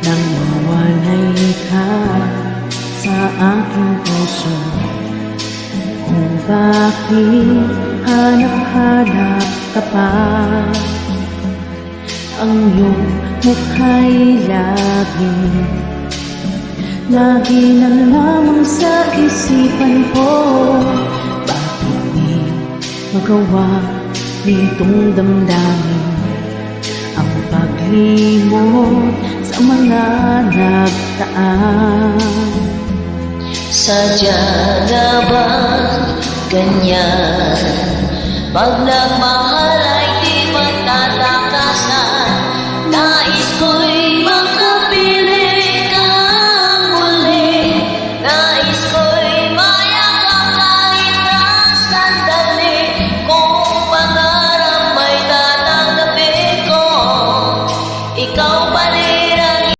nang mawalay ka sa aking puso. Kung bakit hanap-hanap ka pa, ang iyong mukha'y lagi na lamang sa isipan ko. Bakit di magawa nitong damdamin ang paglimot sa mga nagdaan? Sadya na ba ganyan pag nagmahal